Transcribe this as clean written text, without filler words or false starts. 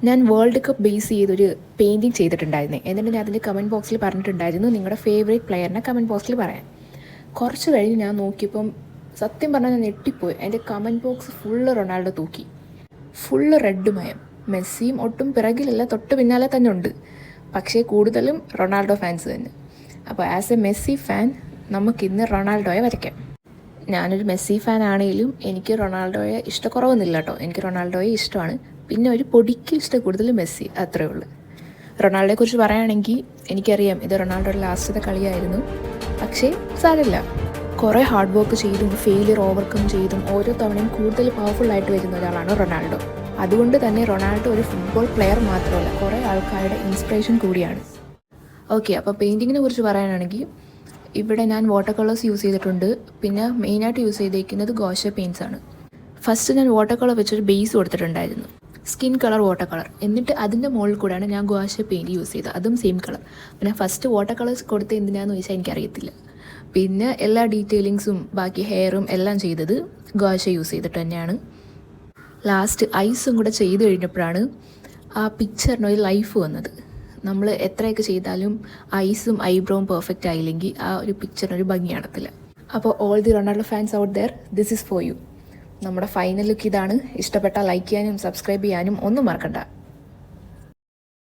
ഞാൻ world cup base ചെയ്തൊരു painting ചെയ്തിട്ടുണ്ടായിരുന്നു. എന്നിട്ട് ഞാൻ അതിൻ്റെ കമൻറ്റ് ബോക്സിൽ പറഞ്ഞിട്ടുണ്ടായിരുന്നു നിങ്ങളുടെ ഫേവറേറ്റ് പ്ലെയറിനെ കമൻറ്റ് ബോക്സിൽ പറയാൻ. കുറച്ച് കഴിഞ്ഞ് ഞാൻ നോക്കിയപ്പം സത്യം പറഞ്ഞാൽ ഞാൻ ഞെട്ടിപ്പോയി. എൻ്റെ കമൻറ്റ് ബോക്സ് ഫുള്ള് റൊണാൾഡോ തൂക്കി, ഫുള്ള് റെഡ് മയം. മെസ്സിയും ഒട്ടും പിറകിലല്ല, തൊട്ട് പിന്നാലെ തന്നെ ഉണ്ട്. പക്ഷേ കൂടുതലും റൊണാൾഡോ ഫാൻസ് തന്നെ. അപ്പോൾ ആസ് എ മെസ്സി ഫാൻ നമുക്കിന്ന് റൊണാൾഡോയെ വരയ്ക്കാം. ഞാനൊരു മെസ്സി ഫാൻ ആണെങ്കിലും എനിക്ക് റൊണാൾഡോയെ ഇഷ്ടക്കുറവൊന്നുമില്ല കേട്ടോ. എനിക്ക് റൊണാൾഡോയെ ഇഷ്ടമാണ്. പിന്നെ ഒരു പൊടിക്ക് ഇഷ്ടം കൂടുതൽ മെസ്സി, അത്രേ ഉള്ളൂ. റൊണാൾഡോയെക്കുറിച്ച് പറയുകയാണെങ്കിൽ എനിക്കറിയാം ഇത് റൊണാൾഡോയുടെ ലാസ്റ്റത്തെ കളിയായിരുന്നു. പക്ഷേ സാരമില്ല, കുറേ ഹാർഡ് വർക്ക് ചെയ്തും ഫെയിലിയർ ഓവർകം ചെയ്തും ഓരോ തവണയും കൂടുതൽ പവർഫുള്ളായിട്ട് വരുന്ന ഒരാളാണ് റൊണാൾഡോ. അതുകൊണ്ട് തന്നെ റൊണാൾഡോ ഒരു ഫുട്ബോൾ പ്ലെയർ മാത്രമല്ല, കുറേ ആൾക്കാരുടെ ഇൻസ്പിറേഷൻ കൂടിയാണ്. ഓക്കെ, അപ്പോൾ പെയിൻറ്റിങ്ങിനെ കുറിച്ച് പറയാനാണെങ്കിൽ ഇവിടെ ഞാൻ വാട്ടർ കളേഴ്സ് യൂസ് ചെയ്തിട്ടുണ്ട്. പിന്നെ മെയിനായിട്ട് യൂസ് ചെയ്തിരിക്കുന്നത് ഗോഷ പെയിൻറ്റ്സ് ആണ്. ഫസ്റ്റ് ഞാൻ വാട്ടർ കളർ വെച്ചൊരു ബേസ് കൊടുത്തിട്ടുണ്ടായിരുന്നു, സ്കിൻ കളർ വാട്ടർ കളർ. എന്നിട്ട് അതിൻ്റെ മുകളിൽ കൂടെയാണ് ഞാൻ ഗോഷ പെയിൻറ്റ് യൂസ് ചെയ്തത്, അതും സെയിം കളർ. പിന്നെ ഫസ്റ്റ് വാട്ടർ കളേഴ്സ് കൊടുത്ത് എന്തിനാന്ന് ചോദിച്ചാൽ എനിക്കറിയത്തില്ല. പിന്നെ എല്ലാ ഡീറ്റെയിലിങ്സും ബാക്കി ഹെയറും എല്ലാം ചെയ്തത് ഗോഷ യൂസ് ചെയ്തിട്ട് തന്നെയാണ്. ലാസ്റ്റ് ഐസും കൂടെ ചെയ്ത് കഴിഞ്ഞപ്പോഴാണ് ആ പിക്ചറിനൊരു ലൈഫ് വന്നത്. നമ്മൾ എത്രയൊക്കെ ചെയ്താലും ഐസും ഐബ്രോവും പെർഫെക്റ്റ് ആയില്ലെങ്കിൽ ആ ഒരു പിക്ചറിനൊരു ഭംഗി കാണത്തില്ല. അപ്പോൾ all the Ronaldo fans out there, this is for you. നമ്മുടെ ഫൈനൽ ലുക്ക് ഇതാണ്. ഇഷ്ടപ്പെട്ടാൽ ലൈക്ക് ചെയ്യാനും സബ്സ്ക്രൈബ് ചെയ്യാനും ഒന്നും മറക്കണ്ട.